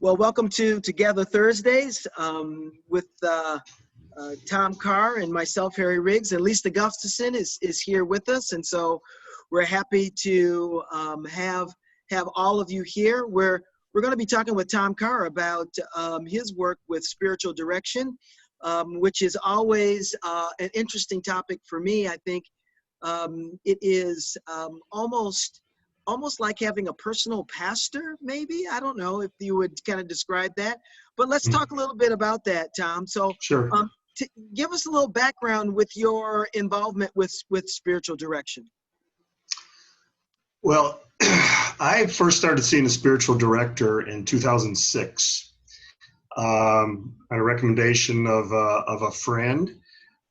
Well, welcome to Together Thursdays with Tom Carr and myself, Harry Riggs, and Lisa Gustafson is here with us, and so we're happy to have all of you here. We're going to be talking with Tom Carr about his work with spiritual direction, which is always an interesting topic for me. I think it is almost like having a personal pastor, maybe. I don't know if you would kind of describe that, but let's talk a little bit about that, Tom. So sure. Give us a little background with your involvement with spiritual direction. Well, I first started seeing a spiritual director in 2006 on a recommendation of a friend,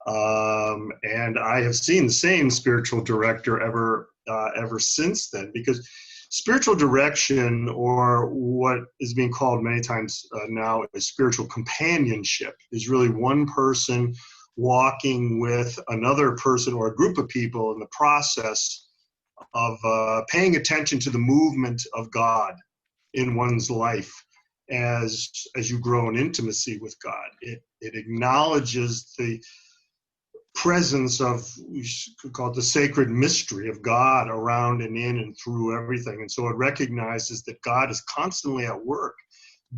and I have seen the same spiritual director ever since then, because spiritual direction, or what is being called many times now as spiritual companionship, is really one person walking with another person or a group of people in the process of paying attention to the movement of God in one's life as you grow in intimacy with God. It acknowledges the presence of, we could call it the sacred mystery of God around and in and through everything. And so it recognizes that God is constantly at work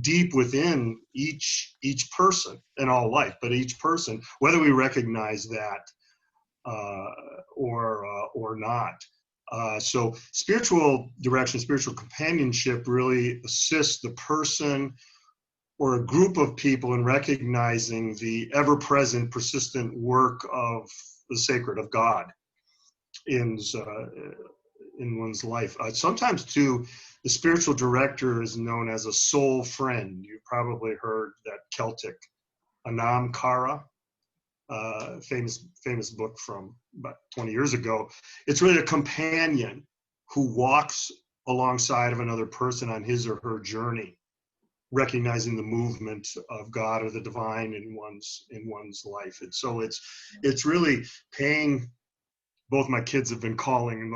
deep within each person in all life, but each person, whether we recognize that or not. So spiritual direction, spiritual companionship really assists the person or a group of people in recognizing the ever-present, persistent work of the sacred, of God in one's life. Sometimes, too, the spiritual director is known as a soul friend. You've probably heard that Celtic Anam Cara, famous book from about 20 years ago. It's really a companion who walks alongside of another person on his or her journey, recognizing the movement of God or the divine in one's life. And so it's really paying. Both my kids have been calling,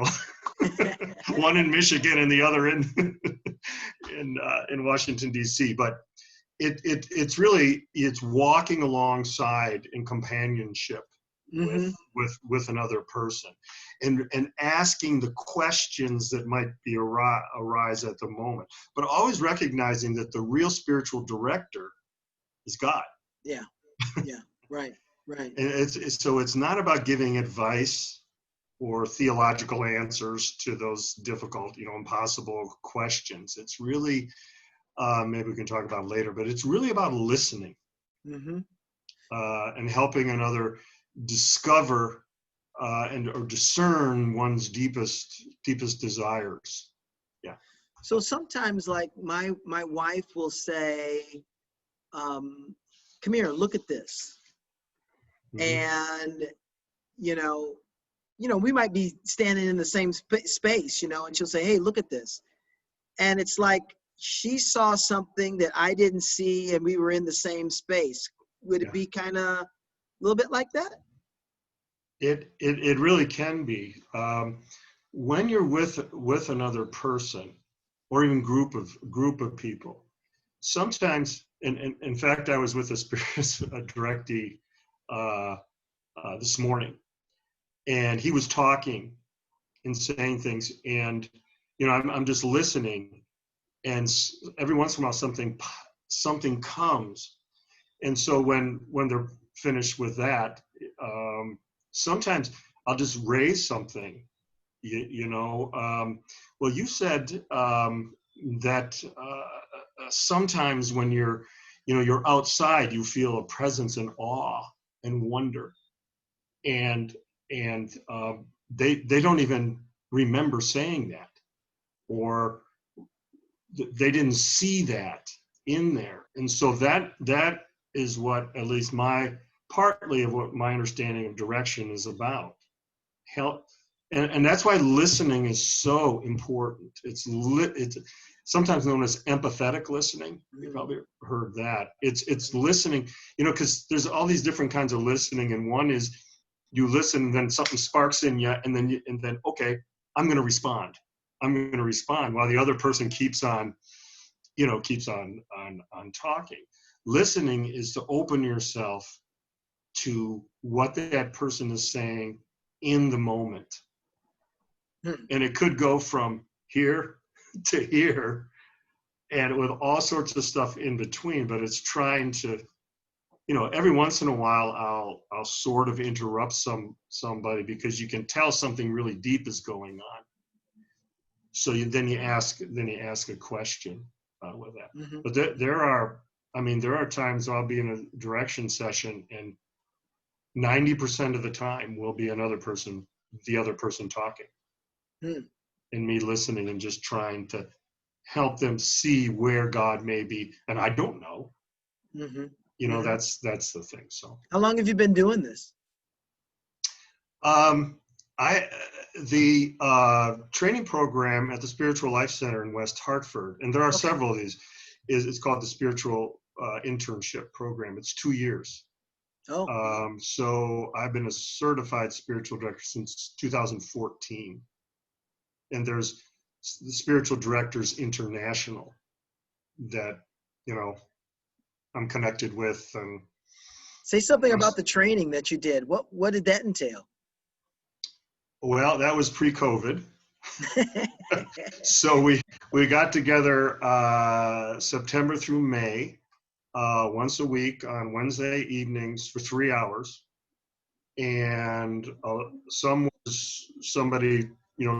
one in Michigan and the other in Washington D.C. But it's walking alongside in companionship with another person, and asking the questions that might be arise at the moment, but always recognizing that the real spiritual director is God. Yeah, right. And it's not about giving advice or theological answers to those difficult, impossible questions. It's really, maybe we can talk about it later, but it's really about listening and helping another discover or discern one's deepest desires. Yeah. So sometimes, like my wife will say, "Come here, look at this," and we might be standing in the same space, and she'll say, "Hey, look at this," and it's like she saw something that I didn't see, and we were in the same space. Would it be kind of a little bit like that? It really can be. When you're with another person, or even group of people, sometimes, and in fact, I was with a directee this morning, and he was talking and saying things, and I'm just listening, and every once in a while something comes, and so when they're finished with that, sometimes I'll just raise something, well, you said that sometimes when you're outside, you feel a presence and awe and wonder, and they don't even remember saying that, or they didn't see that in there. And so that is what, at least partly of what my understanding of direction is about. And that's why listening is so important. It's sometimes known as empathetic listening. You've probably heard that. It's listening, because there's all these different kinds of listening, and one is you listen, and then something sparks in you, and then okay, I'm going to respond while the other person keeps on keeps on talking. Listening is to open yourself to what that person is saying in the moment. And it could go from here to here and with all sorts of stuff in between, but it's trying to, every once in a while I'll sort of interrupt somebody because you can tell something really deep is going on. So then you ask a question with that. Mm-hmm. But there are times I'll be in a direction session and 90% of the time will be the other person talking, and me listening and just trying to help them see where God may be. And I don't know, that's the thing. So how long have you been doing this? The training program at the Spiritual Life Center in West Hartford, and there are several of these, it's called the Spiritual Internship Program. It's 2 years. So I've been a certified spiritual director since 2014. And there's the Spiritual Directors International that, I'm connected with. And say something about the training that you did. What did that entail? Well, that was pre-COVID. So we got together September through May, once a week on Wednesday evenings for 3 hours. And some was somebody,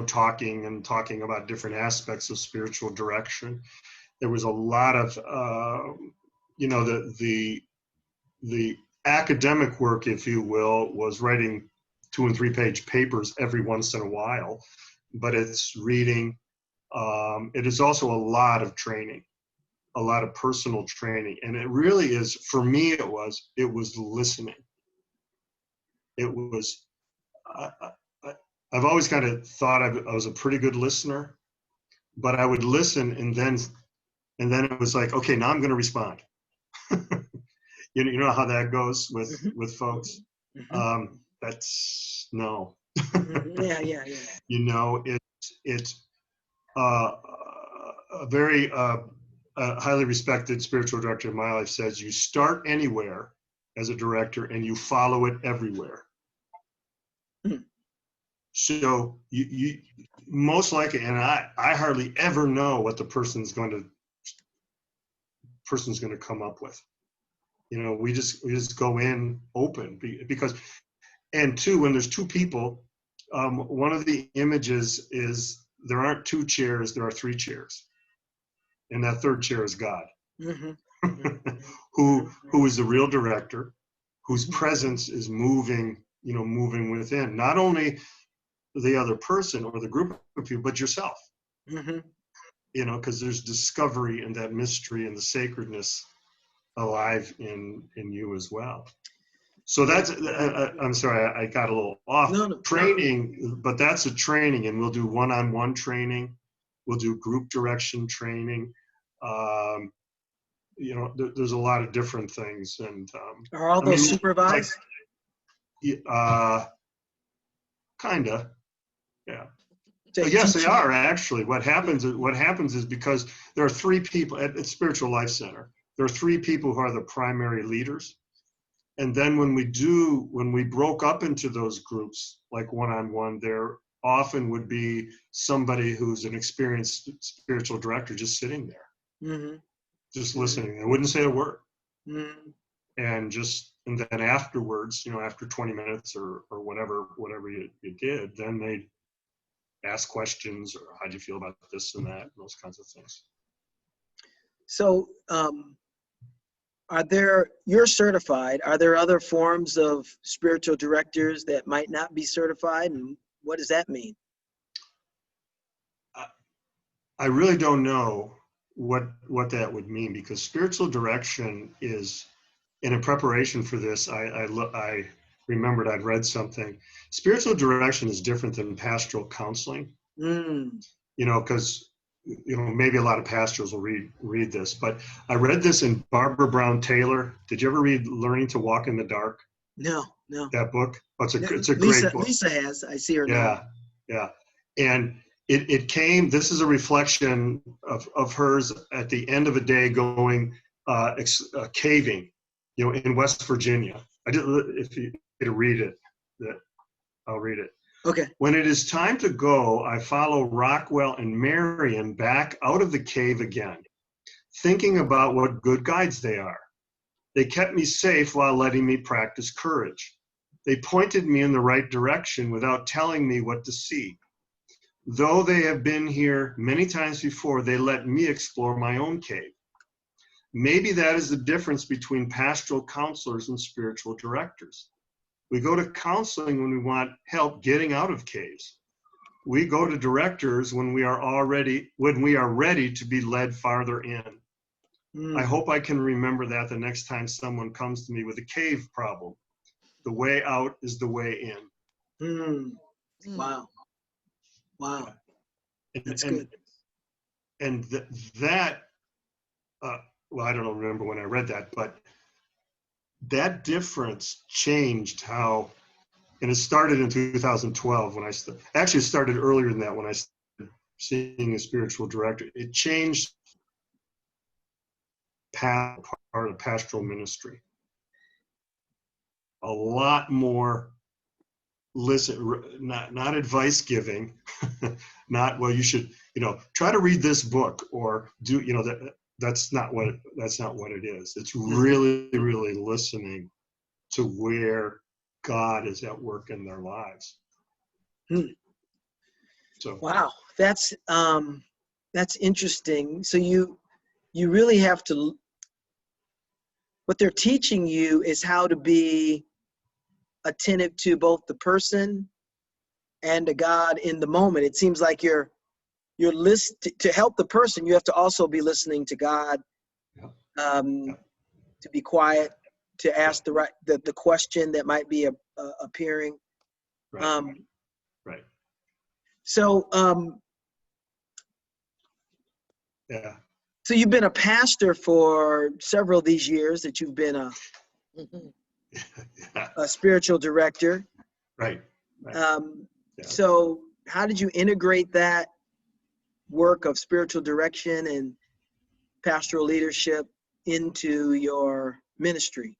talking about different aspects of spiritual direction. There was a lot of, the academic work, if you will, was writing 2 and 3 page papers every once in a while, but it's reading. It is also a lot of training, a lot of personal training. And it really is, for me, it was listening. It was, I've always kind of thought I was a pretty good listener, but I would listen and then it was like, okay, now I'm going to respond. You know how that goes with folks. That's no. Yeah. It's a very highly respected spiritual director in my life says you start anywhere as a director and you follow it everywhere. So you most likely, and I hardly ever know what the person's going to come up with. We just go in open because, and two, when there's 2 people, one of the images is there aren't 2 chairs, there are 3 chairs, and that 3rd chair is God, who is the real director, whose presence is moving within not only the other person or the group of people, but yourself. Because there's discovery in that mystery and the sacredness alive in you as well. So that's, I'm sorry, I got a little off. Training, but that's a training, and we'll do one-on-one training. We'll do group direction training. There's a lot of different things. And are all those supervised? Kinda, yeah. Yes, they are actually. What happens is because there are 3 people at Spiritual Life Center. There are 3 people who are the primary leaders. And then when we broke up into those groups, like one-on-one, there often would be somebody who's an experienced spiritual director just sitting there, just listening. They wouldn't say a word. And then afterwards, after 20 minutes or whatever you did, then they'd ask questions, or how'd you feel about this and that, and those kinds of things. So, you're certified. Are there other forms of spiritual directors that might not be certified? And what does that mean? I really don't know what that would mean, because spiritual direction is, and in preparation for this, I remembered I'd read something. Spiritual direction is different than pastoral counseling. Because maybe a lot of pastors will read this, but I read this in Barbara Brown Taylor. Did you ever read Learning to Walk in the Dark? No. That book? Oh, it's a great book. Lisa has. I see her now. Yeah. And it came, this is a reflection of hers at the end of a day going caving, in West Virginia. If you to read it, I'll read it. Okay. When it is time to go, I follow Rockwell and Marion back out of the cave again, thinking about what good guides they are. They kept me safe while letting me practice courage. They pointed me in the right direction without telling me what to see. Though they have been here many times before, they let me explore my own cave. Maybe that is the difference between pastoral counselors and spiritual directors. We go to counseling when we want help getting out of caves. We go to directors when we are ready to be led farther in. I hope I can remember that the next time someone comes to me with a cave problem. The way out is the way in. Wow. Wow. That's and, good. And that, well, I don't remember when I read that, but that difference changed how, and it started in 2012 when actually it started earlier than that when I started seeing a spiritual director. It changed part of pastoral ministry. A lot more not advice giving, not, well, you should, try to read this book or do, that's not what it is. It's really, really listening to where God is at work in their lives. So wow, that's interesting. So you really have to, what they're teaching you is how to be attentive to both the person and to God in the moment. It seems like you're to help the person, you have to also be listening to God, to be quiet, to ask the question that might be appearing. Right. So yeah. So you've been a pastor for several of these years that you've been a spiritual director. Right. So how did you integrate that work of spiritual direction and pastoral leadership into your ministry?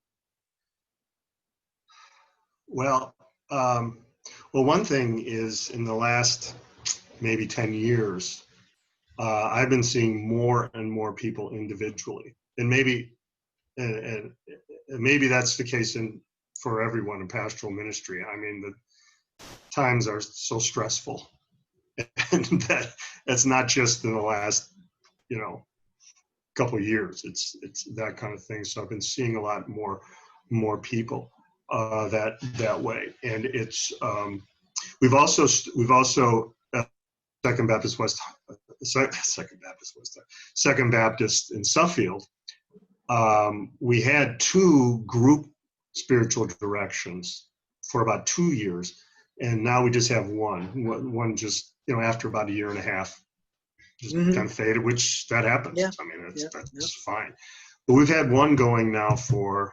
Well, one thing is in the last maybe 10 years, I've been seeing more and more people individually, and maybe that's the case for everyone in pastoral ministry. I mean, the times are so stressful, and that's not just in the last, couple of years. It's that kind of thing. So I've been seeing a lot more people that way, and it's we've also Second Baptist in Suffield. We had 2 group spiritual directions for about 2 years, and now we just have one. One just, after about a year and a half, just kind of faded, which that happens. Yeah. I mean, that's fine. But we've had one going now for,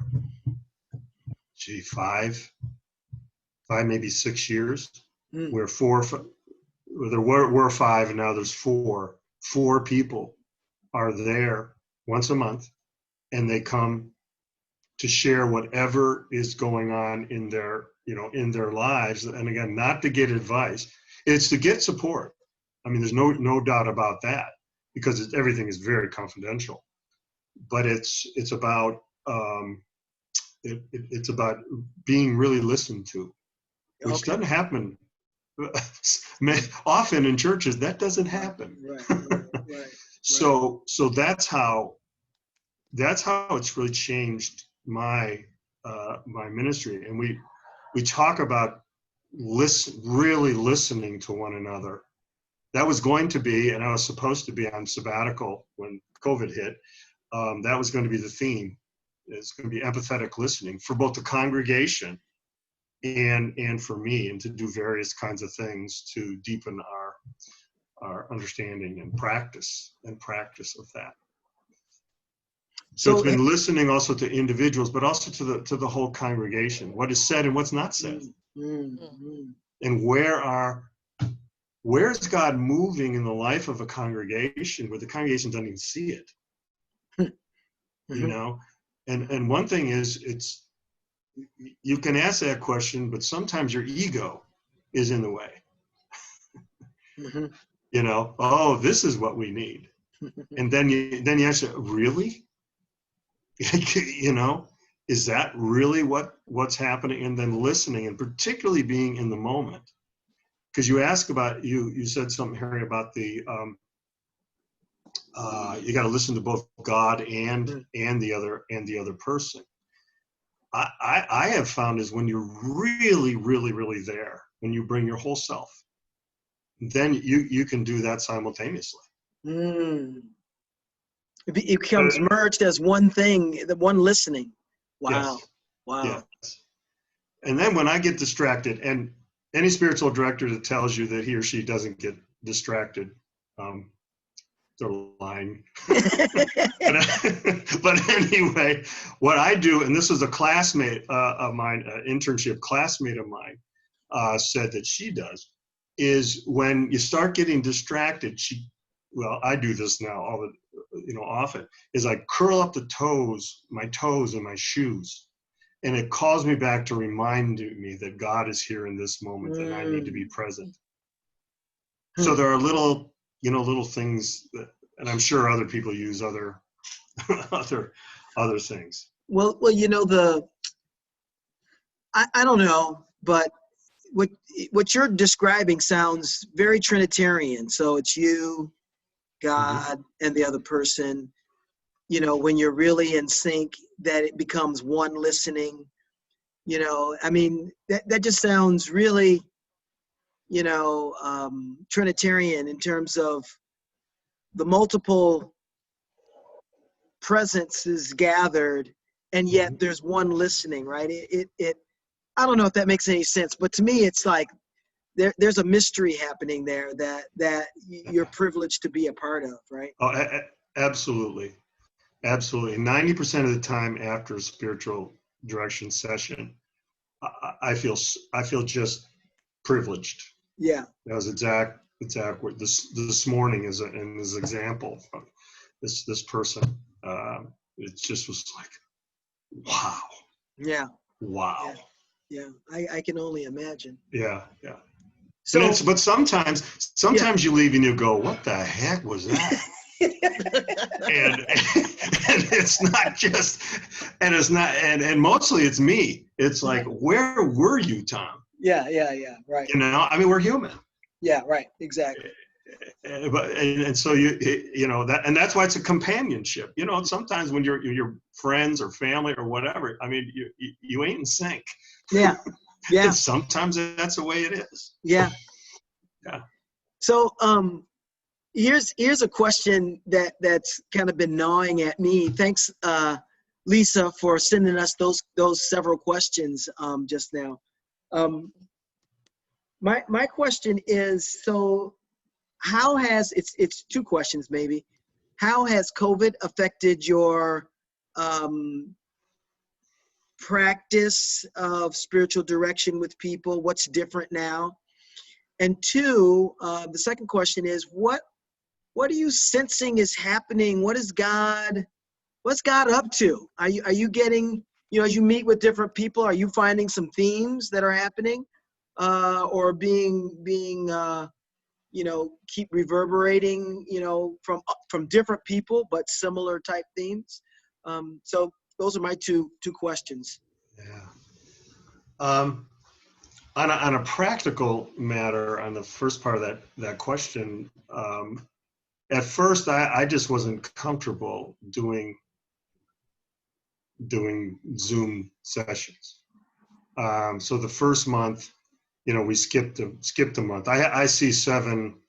5, maybe 6 years, where there were 5, and now there's 4. 4 people are there once a month, and they come to share whatever is going on in their lives. And again, not to get advice, it's to get support. I mean, there's no doubt about that, because everything is very confidential. But it's about it's about being really listened to, which doesn't happen often in churches. That doesn't happen. Right. So that's how it's really changed my ministry. And we talk about really listening to one another. That was going to be, and I was supposed to be on sabbatical when COVID hit. That was going to be the theme. It's going to be empathetic listening for both the congregation and for me, and to do various kinds of things to deepen our understanding and practice of that. So it's been listening also to individuals, but also to the whole congregation, what is said and what's not said, and where are where's God moving in the life of a congregation where the congregation doesn't even see it? You know? And one thing is, you can ask that question, but sometimes your ego is in the way. You know, oh, this is what we need. And then you ask, really? You know, is that really what's happening? And then listening, and particularly being in the moment. Because you ask about, you said something, Harry, about the you got to listen to both God and the other person. I have found is when you're really, really, really there, when you bring your whole self, then you can do that simultaneously. It becomes merged as one thing, the one listening. Wow. Yes. Wow. Yes. And then when I get distracted, and any spiritual director that tells you that he or she doesn't get distracted, they're lying. But anyway, what I do, and this is a classmate of mine, an internship classmate of mine, said that she does, is when you start getting distracted, well, I do this now often, is I curl up my toes in my shoes. And it calls me back to remind me that God is here in this moment and I need to be present. So there are little things that, and I'm sure other people use other things. Well, I don't know, but what you're describing sounds very Trinitarian. So it's you, God, and the other person. You know, when you're really in sync, that it becomes one listening. You know, I mean, that just sounds really, Trinitarian in terms of the multiple presences gathered, and yet there's one listening, right? I don't know if that makes any sense, but to me, it's like there's a mystery happening there that you're privileged to be a part of, right? Oh, absolutely. Absolutely. 90% of the time after a spiritual direction session, I feel just privileged. Yeah. That was exact what this morning is an example from this person. It just was like, wow. Yeah. Wow. Yeah. I can only imagine. Yeah. So, but sometimes you leave and you go, what the heck was that? and it's not just, and mostly it's me. It's like, where were you, Tom? Yeah, right. I mean, we're human. Yeah, right, exactly. And so that, and that's why it's a companionship. Sometimes when you're friends or family or whatever, I mean, you ain't in sync. Yeah. And sometimes that's the way it is. Yeah. Yeah. So, here's a question that's kind of been gnawing at me. Thanks, Lisa, for sending us those several questions just now. My question is, so how has it's two questions maybe. How has COVID affected your practice of spiritual direction with people? What's different now? And two, the second question is, what are you sensing is happening? What's God up to? Are you getting, as you meet with different people, are you finding some themes that are happening, or being keep reverberating, from different people but similar type themes? So those are my two questions. Yeah. On a practical matter, on the first part of that question, at first I just wasn't comfortable doing Zoom sessions. So the first month, we skipped a month. I see seven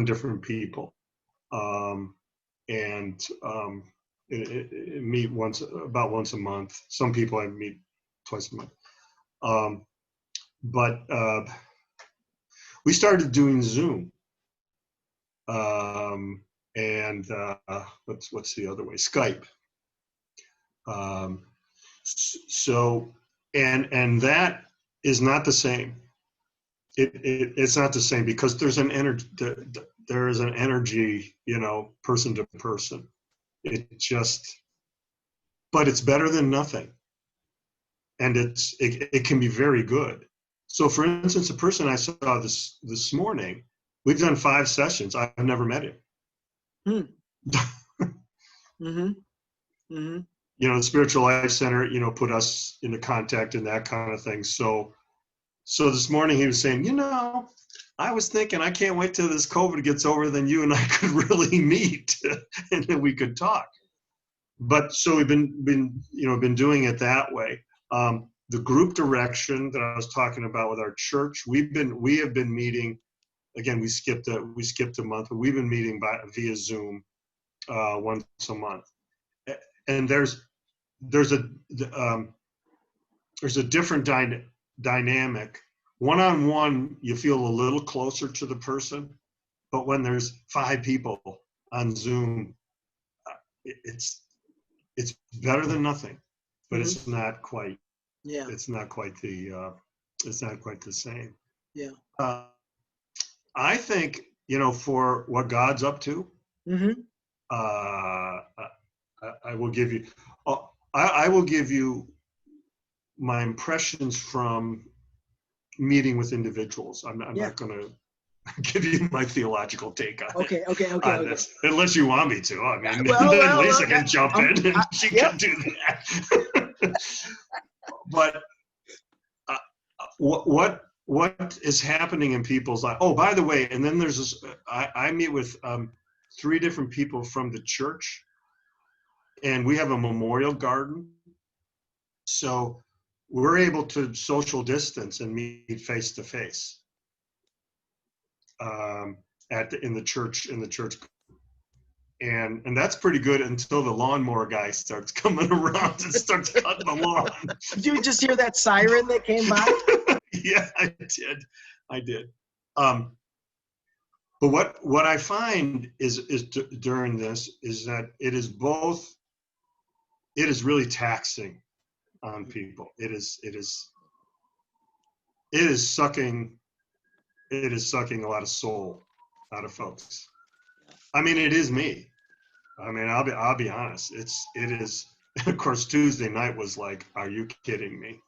different people, and meet about once a month. Some people I meet twice a month. But we started doing Zoom, and what's the other way? Skype. So and that is not the same. it's not the same because there's an energy. There is an energy, person to person. But it's better than nothing, and it can be very good. So, for instance, a person I saw this morning, we've done 5 sessions. I've never met him. Mm-hmm. Mm-hmm. The Spiritual Life Center, put us into contact and that kind of thing. So this morning he was saying, I was thinking I can't wait till this COVID gets over, then you and I could really meet and then we could talk. But so we've been doing it that way. The group direction that I was talking about with our church, we have been meeting. Again, we skipped a month, but we've been meeting via Zoom once a month. And there's a different dynamic. One-on-one, you feel a little closer to the person, but when there's 5 people on Zoom, it's better than nothing, but it's not quite. Yeah. It's not quite the same. Yeah. I think for what God's up to, I will give you. I will give you my impressions from meeting with individuals. I'm not going to give you my theological take on this, unless you want me to. I mean, then Lisa can jump in and she can do that. But what is happening in people's life? Oh, by the way, and then there's this. I meet with 3 different people from the church, and we have a memorial garden, so we're able to social distance and meet face to face in the church. And that's pretty good until the lawnmower guy starts coming around and starts cutting the lawn. Did you just hear that siren that came by? Yeah, I did. But what I find is during this is that it is really taxing on people. It is sucking a lot of soul out of folks. I mean, it is me. I mean, I'll be honest. It is. Of course, Tuesday night was like, are you kidding me?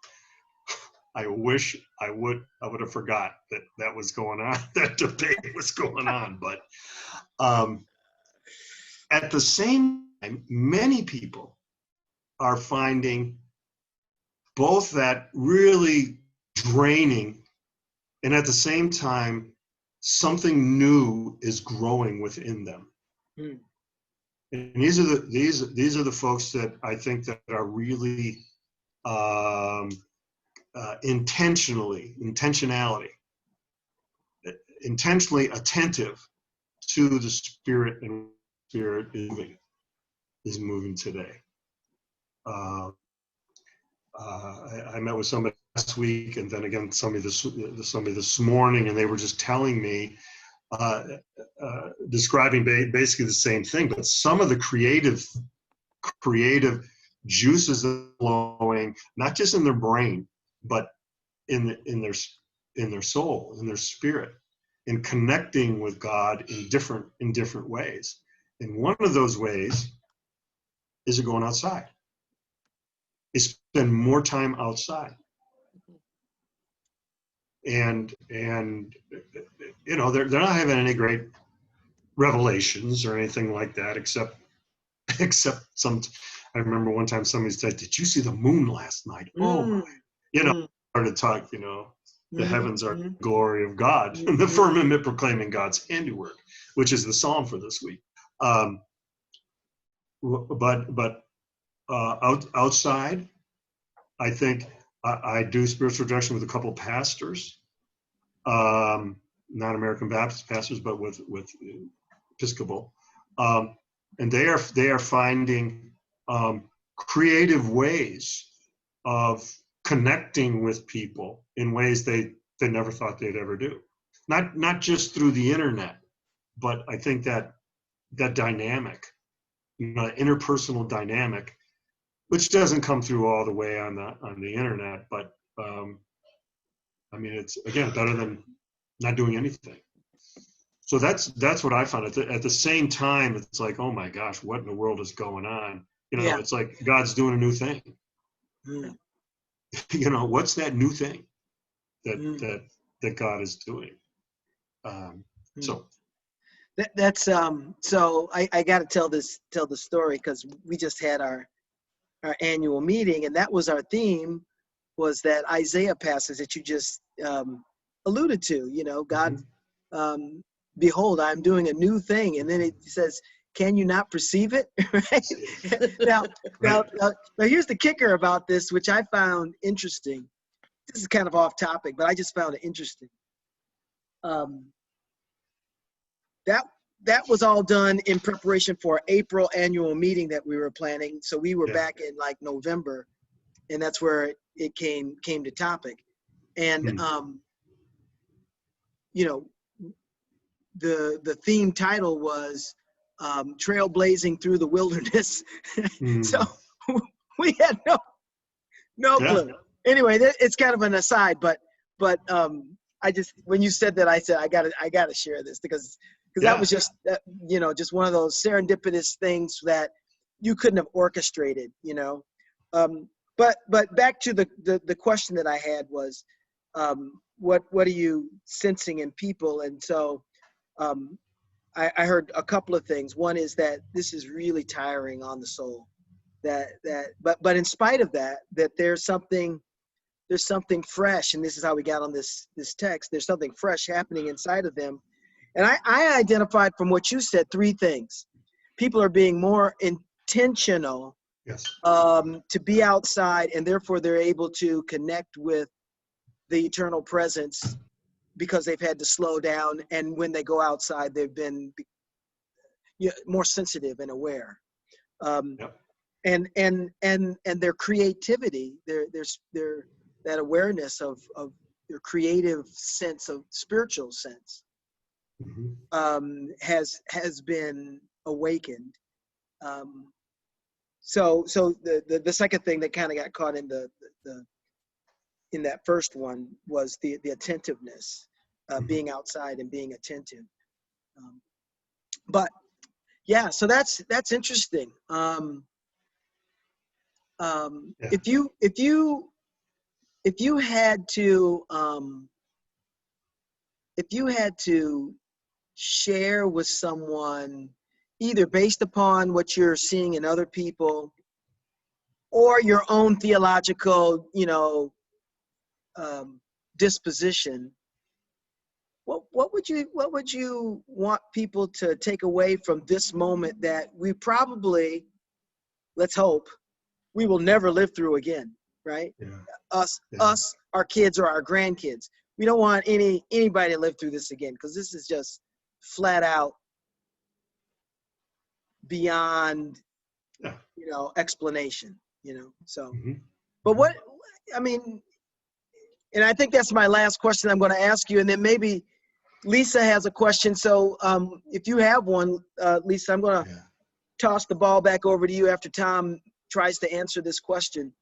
I wish I would have forgot that was going on. That debate was going on. But at the same time, many people are finding both that really draining, and at the same time, something new is growing within them. And these are the folks that I think that are really intentionally attentive to the Spirit, and Spirit is moving today. I met with somebody last week, and then again somebody this morning, and they were just telling me, describing basically the same thing, but some of the creative juices are flowing, not just in their brain, but in their soul, in their spirit, in connecting with God in different ways. And one of those ways is going outside. They spend more time outside. And they're not having any great revelations or anything like that, except some. I remember one time somebody said, "Did you see the moon last night?" Oh my! Started to talk. The heavens are the glory of God, and the firmament proclaiming God's handiwork, which is the psalm for this week. But outside, I think I do spiritual direction with a couple of pastors, not American Baptist pastors, but with Episcopal, and they are finding creative ways of connecting with people in ways they never thought they'd ever do. Not just through the internet, but I think that dynamic, interpersonal dynamic, which doesn't come through all the way on the internet, but I mean, it's again better than not doing anything. So that's what I found. At the same time, it's like, oh my gosh, what in the world is going on? Yeah. It's like God's doing a new thing. Mm. What's that new thing that Mm. that God is doing? So that's so I got to tell the story, because we just had our annual meeting, and that was our theme, was that Isaiah passage that you just alluded to. God, behold, I'm doing a new thing, and then it says, can you not perceive it? Right? now, right. now here's the kicker about this, which I found interesting. This is kind of off topic, but I just found it interesting. That was all done in preparation for April annual meeting that we were planning. So we were back in like November, and that's where it came to topic. And the theme title was Trailblazing Through the Wilderness. So we had no clue. Anyway, it's kind of an aside, but I just, when you said that, I said I gotta share this, because that was just just one of those serendipitous things that you couldn't have orchestrated. But back to the question that I had was, what are you sensing in people? And so I heard a couple of things. One is that this is really tiring on the soul. But in spite of that there's something fresh, and this is how we got on this text. There's something fresh happening inside of them. And I identified from what you said 3 things. People are being more intentional to be outside, and therefore they're able to connect with the eternal presence because they've had to slow down. And when they go outside, they've been more sensitive and aware. And their creativity, their that awareness of their creative sense, of spiritual sense, has been awakened. So the second thing that kind of got caught in in that first one was the attentiveness, being outside and being attentive. But yeah, so that's interesting. If you had to share with someone, either based upon what you're seeing in other people or your own theological, disposition, what would you want people to take away from this moment that we probably, let's hope, we will never live through again, right? Us, our kids or our grandkids. We don't want anybody to live through this again, because this is just flat out beyond, explanation, so. But what, I mean, and I think that's my last question I'm going to ask you, and then maybe Lisa has a question. So if you have one, Lisa, I'm going to toss the ball back over to you after Tom tries to answer this question.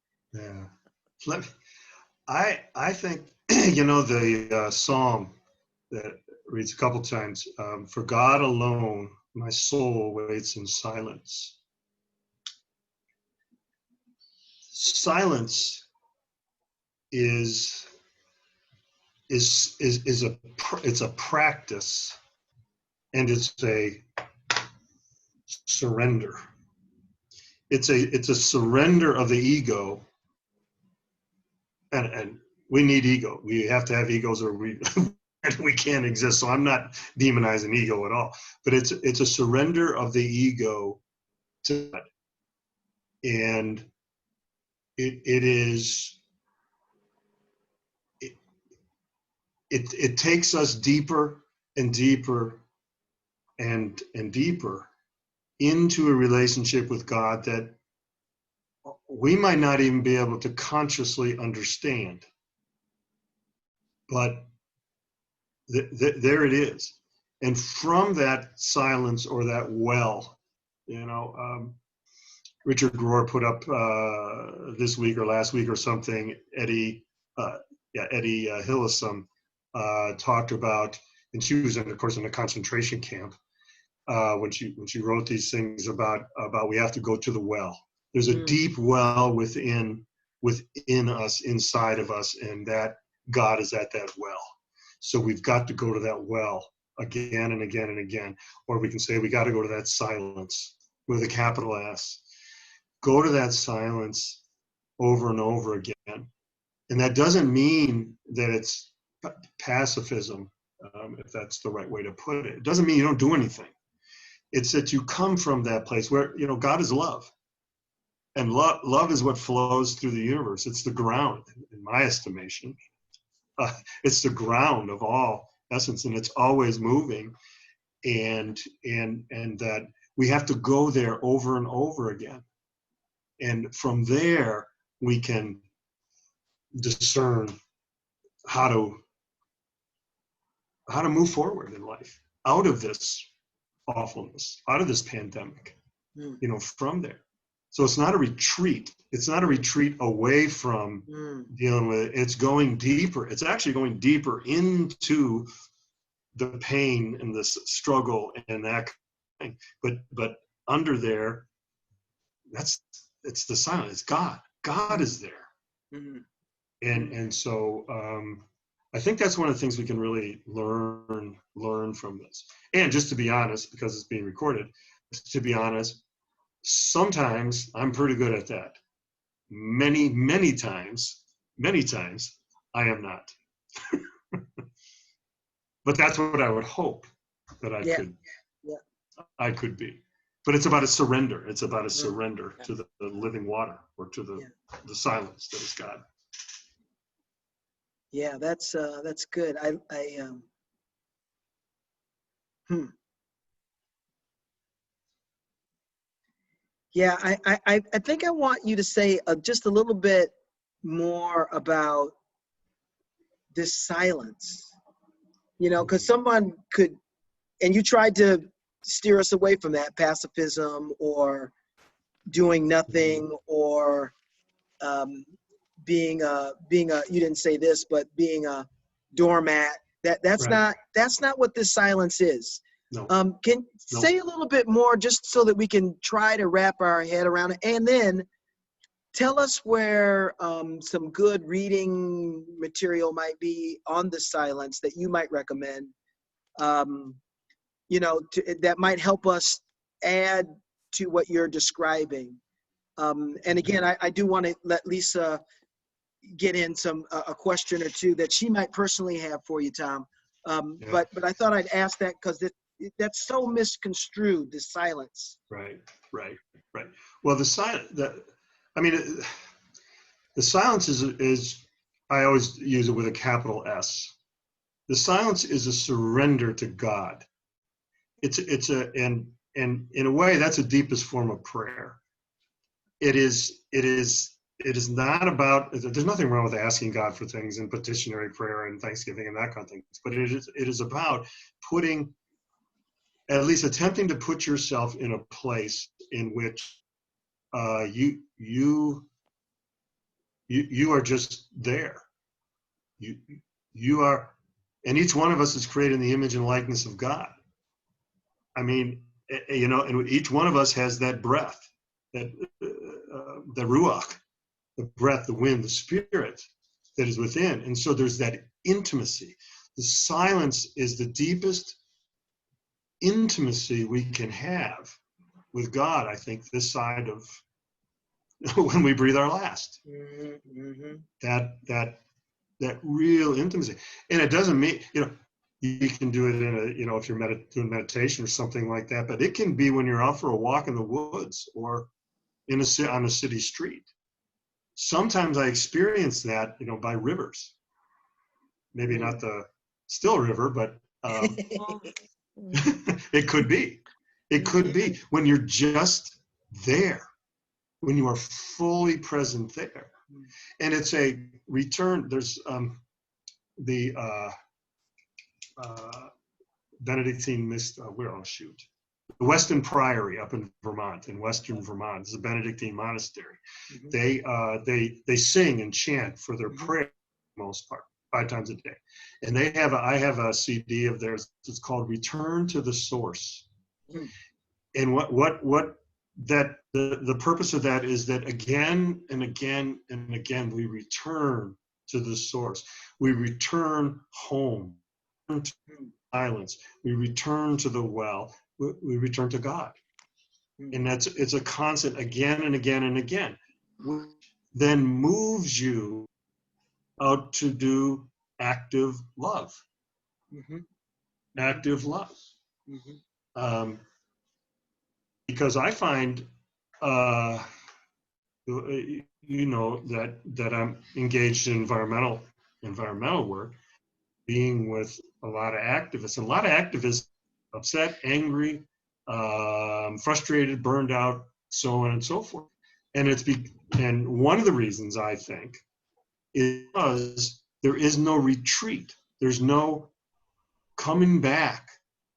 I think the psalm that reads a couple times, for God alone my soul waits in silence. Silence is a practice, and it's a surrender. It's a surrender of the ego, and we need ego. We have to have egos, or we can't exist. So I'm not demonizing ego at all, but it's a surrender of the ego to God. And it takes us deeper and deeper and deeper into a relationship with God that we might not even be able to consciously understand. But there it is. And from that silence, or that well, Richard Rohr put up this week or last week or something, Eddie Hillesum, talked about, and she was, of course, in a concentration camp when she wrote these things about we have to go to the well. There's a deep well within us, inside of us, and that God is at that well. So we've got to go to that well again and again and again. Or we can say we got to go to that silence with a capital S. Go to that silence over and over again. And that doesn't mean that it's pacifism, if that's the right way to put it. It doesn't mean you don't do anything. It's that you come from that place where, God is love. And love is what flows through the universe. It's the ground, in my estimation. It's the ground of all essence, and it's always moving. And that we have to go there over and over again. And from there, we can discern how to move forward in life out of this awfulness, out of this pandemic, from there. So it's not a retreat. It's not a retreat away from dealing with it. It's going deeper. It's actually going deeper into the pain and the struggle and that kind of thing. But under there, it's the silence. It's God. God is there. And so I think that's one of the things we can really learn from this. And just to be honest, because it's being recorded, to be honest, sometimes I'm pretty good at that. Many times, I am not. But that's what I would hope that I could be. But it's about a surrender. It's about a surrender to the living water, or to the silence that is God. Yeah, that's good. Yeah, I think I want you to say just a little bit more about this silence, because someone could, and you tried to steer us away from that pacifism or doing nothing, or being a you didn't say this, but being a doormat. That's Right. not what this silence is. No. Can say a little bit more, just so that we can try to wrap our head around it, and then tell us where some good reading material might be on the silence that you might recommend. That might help us add to what you're describing. And again, I do want to let Lisa get in a question or two that she might personally have for you, Tom. But I thought I'd ask that because that's so misconstrued, the silence. Right. Well, the silence is, I always use it with a capital S. The silence is a surrender to God. And in a way, that's the deepest form of prayer. It is not about, there's nothing wrong with asking God for things and petitionary prayer and thanksgiving and that kind of thing. But it is about at least attempting to put yourself in a place in which you are just there. You are, and each one of us is created in the image and likeness of God. I mean, and each one of us has that breath, that the ruach, the breath, the wind, the spirit that is within. And so there's that intimacy. The silence is the deepest intimacy we can have with God, I think, this side of when we breathe our last. That real intimacy. And it doesn't mean, you can do it in if you're doing meditation or something like that, but it can be when you're out for a walk in the woods or on a city street. Sometimes I experience that, by rivers. Maybe not the Still River, but it could be. It could be when you're just there, when you are fully present there. And it's a return. There's the Benedictine the Weston Priory up in Vermont, in Western Vermont. It's a Benedictine monastery. They sing and chant for their prayer, for the most part, 5 times a day. And I have a CD of theirs. It's called Return to the Source. Hmm. And what that the purpose of that is that again and again and again we return to the source. We return home, to silence. We return to the well. We return to God. And it's a constant again and again and again, which then moves you out to do active love. Mm-hmm. Active love. Mm-hmm. Because I find, that I'm engaged in environmental work, being with a lot of activists, and a lot of activists upset, angry, frustrated, burned out, so on and so forth. And and one of the reasons I think is because there is no retreat. There's no coming back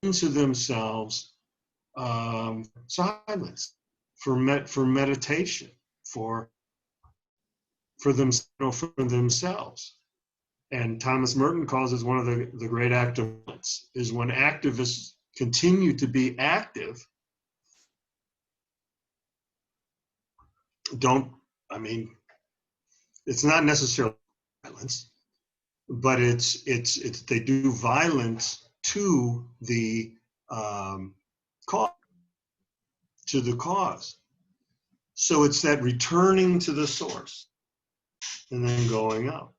into themselves, silence, for meditation, for themselves. And Thomas Merton calls it one of the great activists, is when activists continue to be active. It's not necessarily violence, but it's they do violence to the cause, So it's that returning to the source and then going up.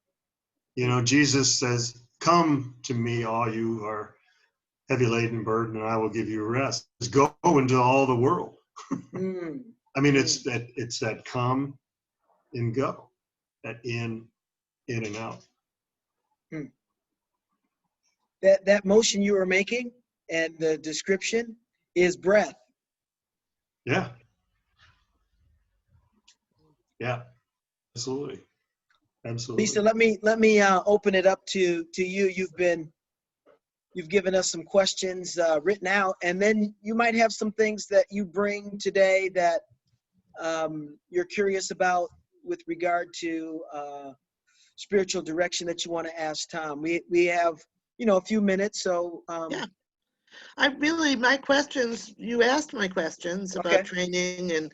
Jesus says, "Come to me, all you who are heavy laden and burdened, and I will give you rest." Just go into all the world. It's that come and go, that in and out. That motion you were making and the description is breath. Yeah. Absolutely. Lisa, let me open it up to you. You've given us some questions written out, and then you might have some things that you bring today that you're curious about with regard to spiritual direction that you want to ask Tom. We have a few minutes, so yeah. My questions, you asked my questions about training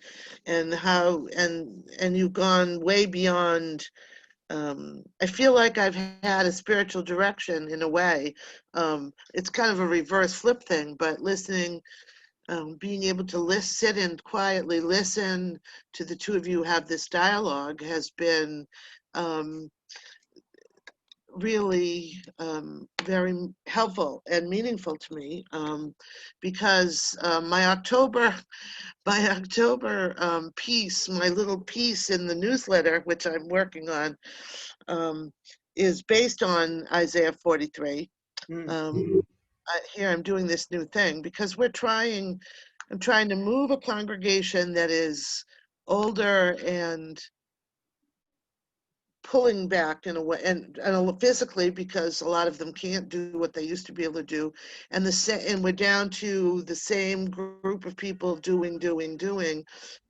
and how, and you've gone way beyond. I feel like I've had a spiritual direction in a way. It's kind of a reverse flip thing, but listening, being able to sit and quietly listen to the two of you have this dialogue has been really very helpful and meaningful to me, because my October piece, my little piece in the newsletter, which I'm working on, is based on Isaiah 43. Here I'm doing this new thing because I'm trying to move a congregation that is older and pulling back in a way, and physically, because a lot of them can't do what they used to be able to do, and we're down to the same group of people doing,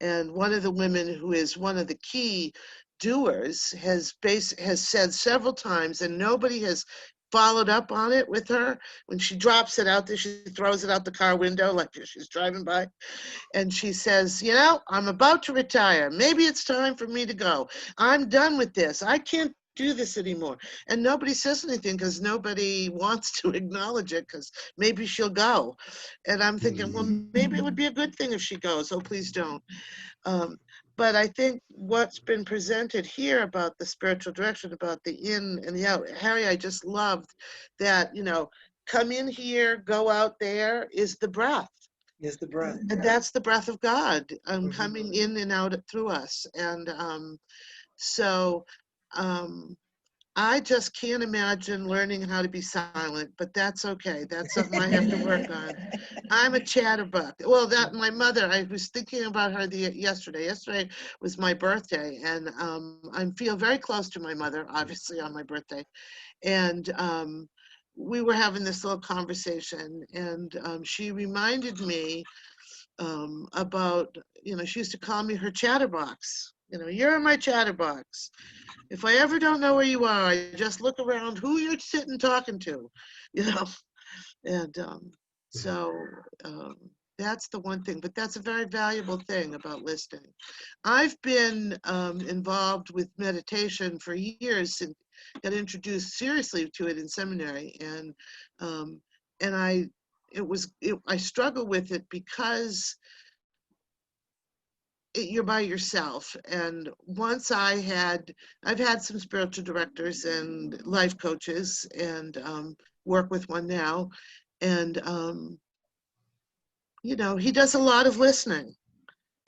and one of the women who is one of the key doers has said several times, and nobody has followed up on it with her. When she drops it out there, she throws it out the car window like she's driving by. And she says, I'm about to retire. Maybe it's time for me to go. I'm done with this. I can't do this anymore. And nobody says anything because nobody wants to acknowledge it, because maybe she'll go. And I'm thinking, well, maybe it would be a good thing if she goes. Oh, please don't. But I think what's been presented here about the spiritual direction, about the in and the out, Harry, I just loved that, come in here, go out there is the breath. Is the breath. And that's the breath of God coming in and out through us. And so I just can't imagine learning how to be silent, but that's okay. That's something I have to work on. I'm a chatterbox. Well, my mother, I was thinking about her yesterday. Yesterday was my birthday, and I feel very close to my mother, obviously, on my birthday. And we were having this little conversation, and she reminded me about, she used to call me her chatterbox. You're in my chatterbox. If I ever don't know where you are, I just look around who you're sitting talking to, you know. And so that's the one thing, but that's a very valuable thing about listening. I've been involved with meditation for years and got introduced seriously to it in seminary, and I struggle with it because you're by yourself. And once I've had some spiritual directors and life coaches, and work with one now, and he does a lot of listening,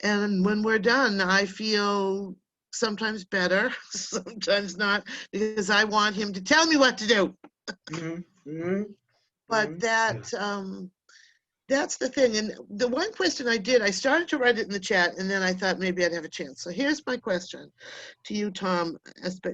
and when we're done I feel sometimes better, sometimes not, because I want him to tell me what to do. But that's the thing. And the one question I started to write it in the chat, and then I thought maybe I'd have a chance. So here's my question to you, Tom.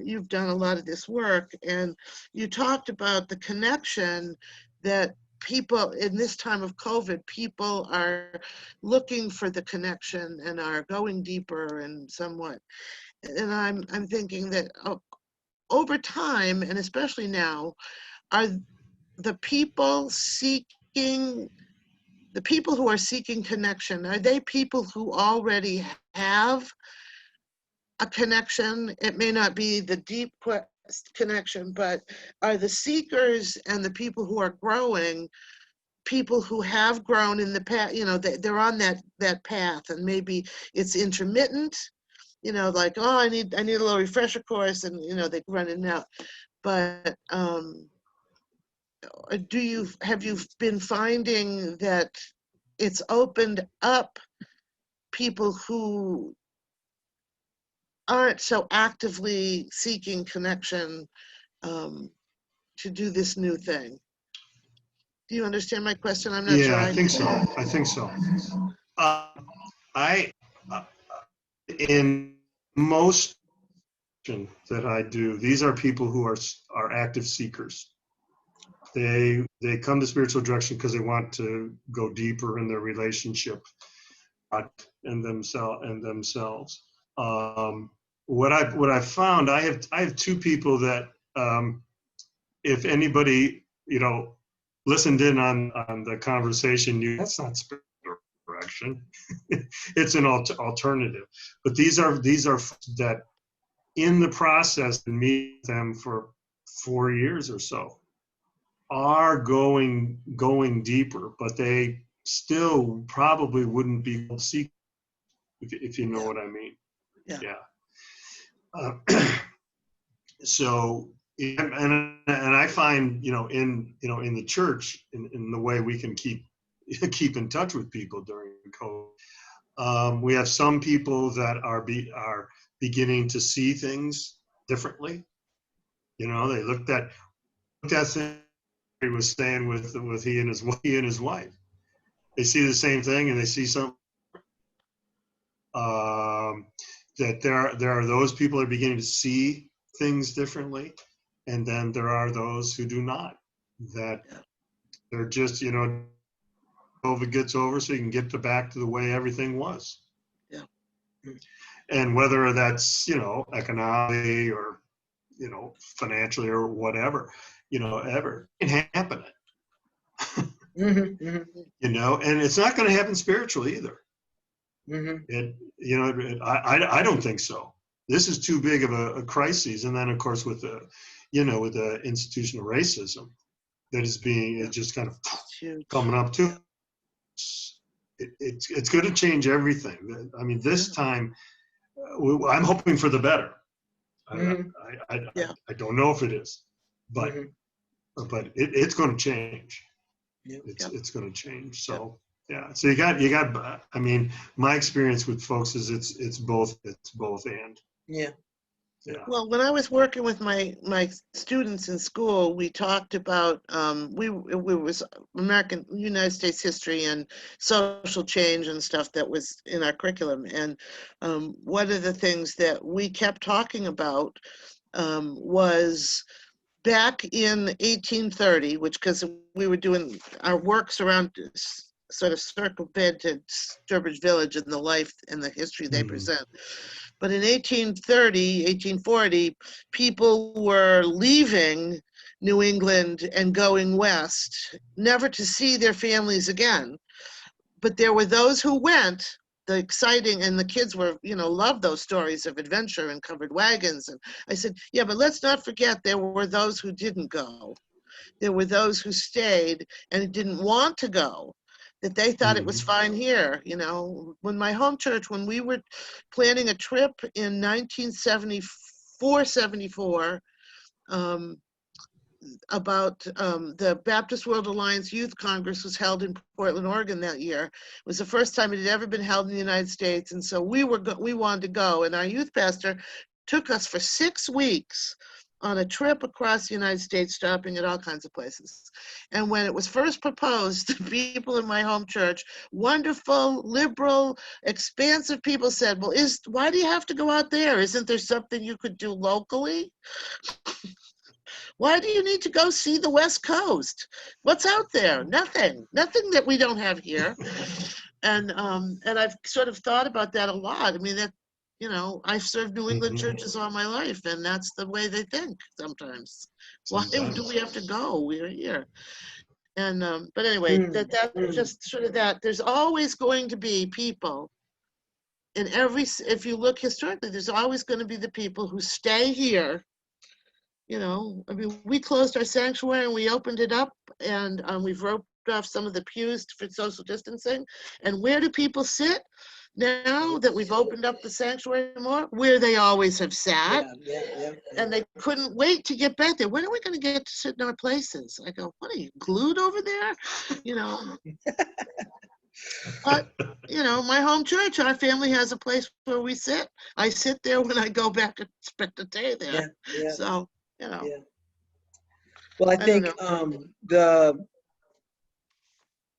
You've done a lot of this work, and you talked about the connection that people in this time of COVID, people are looking for the connection and are going deeper and somewhat. And I'm thinking that over time, and especially now, are the people who are seeking connection, are they people who already have a connection? It may not be the deep connection, but are the seekers and the people who are growing people who have grown in the past? They're on that path, and maybe it's intermittent, like, oh, I need a little refresher course, and they run in and out. But have you been finding that it's opened up people who aren't so actively seeking connection to do this new thing? Do you understand my question? I'm not sure. Yeah, I think so. I in most that I do, these are people who are active seekers. They come to spiritual direction because they want to go deeper in their relationship and themselves. What I've found, I have two people that if anybody listened in on the conversation, that's not spiritual direction. It's an alternative. But these are that in the process, and meet them for 4 years or so, are going deeper, but they still probably wouldn't be seeking, if you know what I mean. Yeah. So, and I find, in the church, in the way we can keep in touch with people during COVID, we have some people that are beginning to see things differently. They looked at thing he was staying with he and his wife. They see the same thing, and they see something. That there are those people that are beginning to see things differently, and then there are those who do not. That they're just, COVID gets over, so you can get back to the way everything was. Yeah. And whether that's economically or financially or whatever, ever it can happen. And it's not going to happen spiritually either. I don't think so. This is too big of a crisis. And then, of course, with the institutional racism that is just kind of coming up too. It's going to change everything. I mean, this time, I'm hoping for the better. I don't know if it is, but it's going to change. It's going to change. So. Yeah, so you got. I mean, my experience with folks is it's both and. Yeah. Well, when I was working with my students in school, we talked about we was United States history and social change and stuff that was in our curriculum. And one of the things that we kept talking about was back in 1830, which, because we were doing our works around sort of circumvented Sturbridge Village and the life and the history they present. But in 1830, 1840, people were leaving New England and going west, never to see their families again. But there were those who went, the exciting, and the kids were, loved those stories of adventure and covered wagons. And I said, yeah, but let's not forget there were those who didn't go. There were those who stayed and didn't want to go, that they thought it was fine here. When my home church, when we were planning a trip in 1974, about the Baptist World Alliance Youth Congress was held in Portland, Oregon that year. It was the first time it had ever been held in the United States. And so we wanted to go, and our youth pastor took us for 6 weeks on a trip across the United States, stopping at all kinds of places. And when it was first proposed, the people in my home church, wonderful, liberal, expansive people said, well, why do you have to go out there? Isn't there something you could do locally? Why do you need to go see the West Coast? What's out there? Nothing that we don't have here. And I've sort of thought about that a lot. I mean, I've served New England churches all my life, and that's the way they think sometimes. Why do we have to go? We're here. And but anyway, that's just sort of that. There's always going to be people in if you look historically, there's always going to be the people who stay here. We closed our sanctuary and we opened it up, and we've roped off some of the pews for social distancing. And where do people sit now that we've opened up the sanctuary more? Where they always have sat. Yeah. And they couldn't wait to get back there. When are we going to get to sit in our places? I go, what are you, glued over there? But, my home church, our family has a place where we sit. I sit there when I go back and spend the day there. Yeah. So, Yeah. Well, I think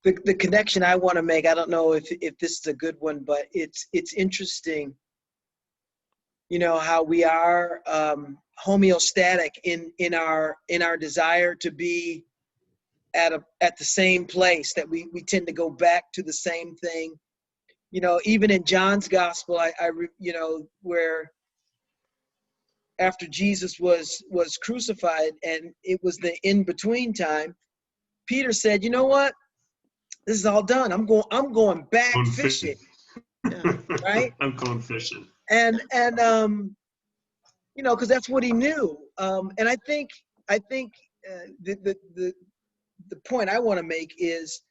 the connection I want to make, I don't know if this is a good one, but it's interesting, how we are homeostatic in our desire to be at the same place, that we tend to go back to the same thing. Even in John's gospel, where after Jesus was crucified and it was the in-between time, Peter said, you know what? This is all done. I'm going back fishing. Right? I'm going fishing. And because that's what he knew. And I think the point I want to make is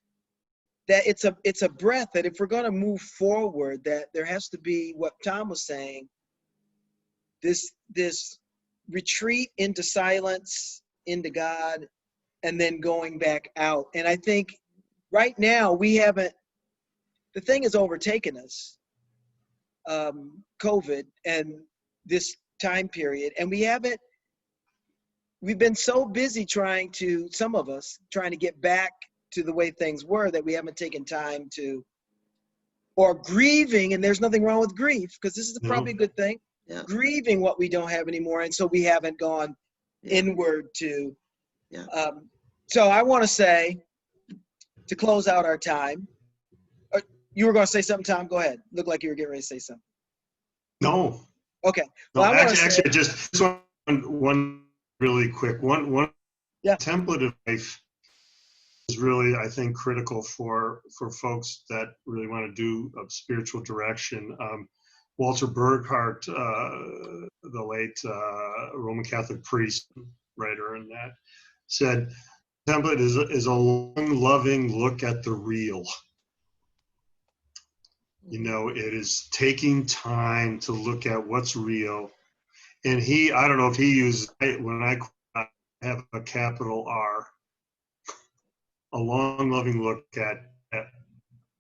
that it's a breath, that if we're going to move forward, that there has to be what Tom was saying, this retreat into silence, into God, and then going back out. And I think right now the thing has overtaken us, COVID and this time period. And we've been so busy some of us trying to get back to the way things were, that we haven't taken time or grieving, and there's nothing wrong with grief, because this is probably a good thing. Yeah. Grieving what we don't have anymore, and so we haven't gone inward to. Yeah. So I want to say, to close out our time, you were going to say something, Tom? Go ahead. Looked like you were getting ready to say something. No. Okay. Well, no, actually, just one really quick one. Yeah. Template of life is really, I think, critical for folks that really want to do a spiritual direction. Walter Burghardt, the late Roman Catholic priest, writer, and that said, template is a long, loving look at the real. It is taking time to look at what's real. And I don't know if he uses, when I have a capital R, a long, loving look at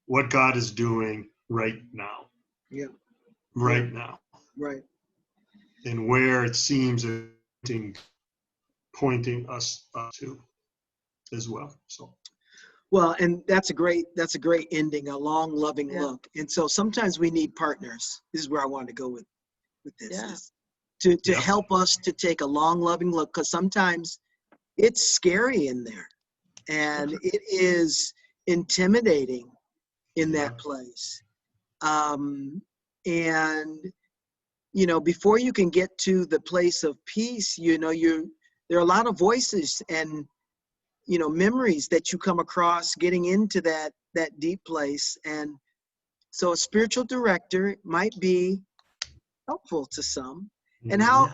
what God is doing right now. Yeah. Right now. Right. And where it seems pointing us to as well. So. Well, and that's a great ending, a long, loving look. And so sometimes we need partners. This is where I wanted to go with this. Yeah. To help us to take a long, loving look, because sometimes it's scary in there. And it is intimidating in Yeah. that place. And, before you can get to the place of peace, there are a lot of voices and, memories that you come across getting into that deep place. And so a spiritual director might be helpful to some. And are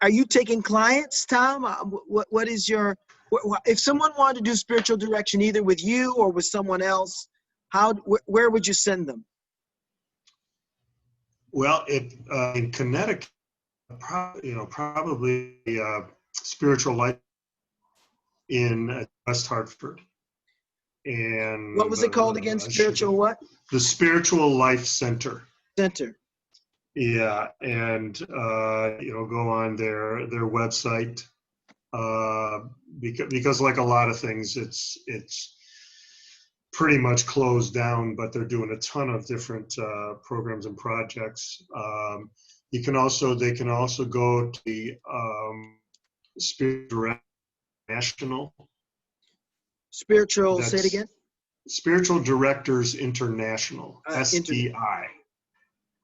you taking clients, Tom? What is your, if someone wanted to do spiritual direction either with you or with someone else, where would you send them? Well, in Connecticut, probably spiritual life in West Hartford. And what was it called again? Spiritual what? The Spiritual Life Center. Yeah, and go on their website because like a lot of things, it's pretty much closed down, but they're doing a ton of different programs and projects. They can also go to the Spiritual National. Say it again. Spiritual Directors International, SDI.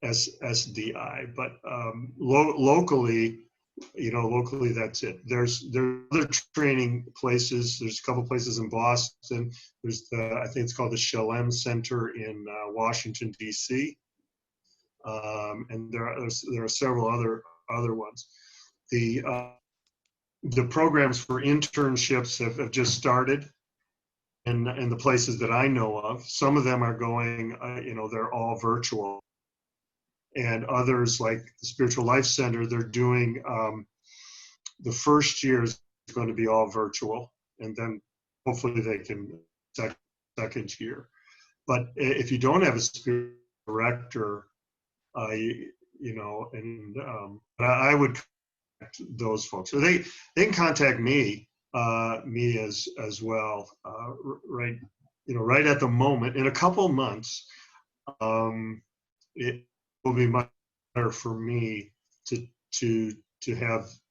SDI, but locally, that's it. There's other training places. There's a couple places in Boston. There's I think it's called the Shalem Center in Washington D.C. And there are several other ones. The programs for internships have just started in the places that I know of. Some of them are going, they're all virtual. And others, like the Spiritual Life Center, they're doing, the first year is going to be all virtual, and then hopefully they can second year. But if you don't have a spiritual director, I would contact those folks. So they can contact me as well, right at the moment. In a couple months, it will be much better for me to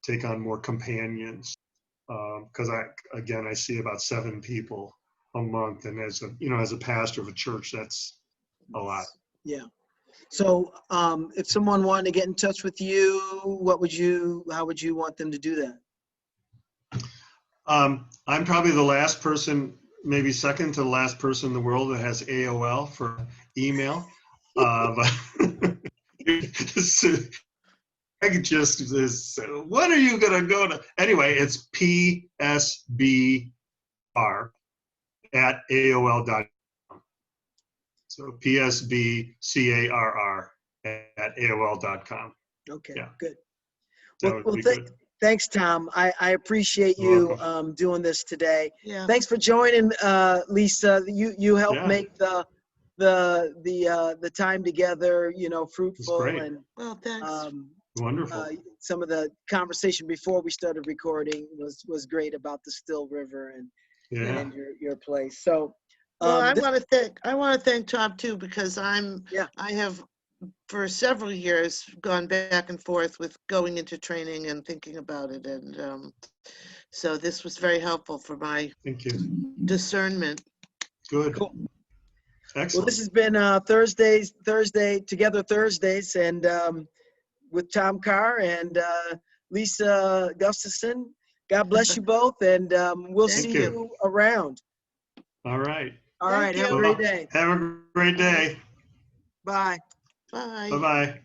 take on more companions, because I see about 7 people a month, and as a pastor of a church, that's a lot. Yeah. So if someone wanted to get in touch with you, how would you want them to do that? I'm probably the last person, maybe second to the last person in the world that has AOL for email. But I could just when are you going to go to? Anyway, it's psbcar@aol.com. So psbcarr@aol.com. Okay, yeah. Good. Well, good. Thanks, Tom. I appreciate you doing this today. Yeah. Thanks for joining, Lisa. You helped make the time together, fruitful. And well, thanks. Wonderful. Some of the conversation before we started recording was great about the Still River and your place. So, well, I want to thank Tom too, because I have for several years gone back and forth with going into training and thinking about it, and so this was very helpful for my discernment. Good. Cool. Excellent. Well, this has been Together Thursdays, and with Tom Carr and Lisa Gustafson. God bless you both, and we'll see you around. All right. All right. Have a great day. Have a great day. Bye. Bye. Bye-bye.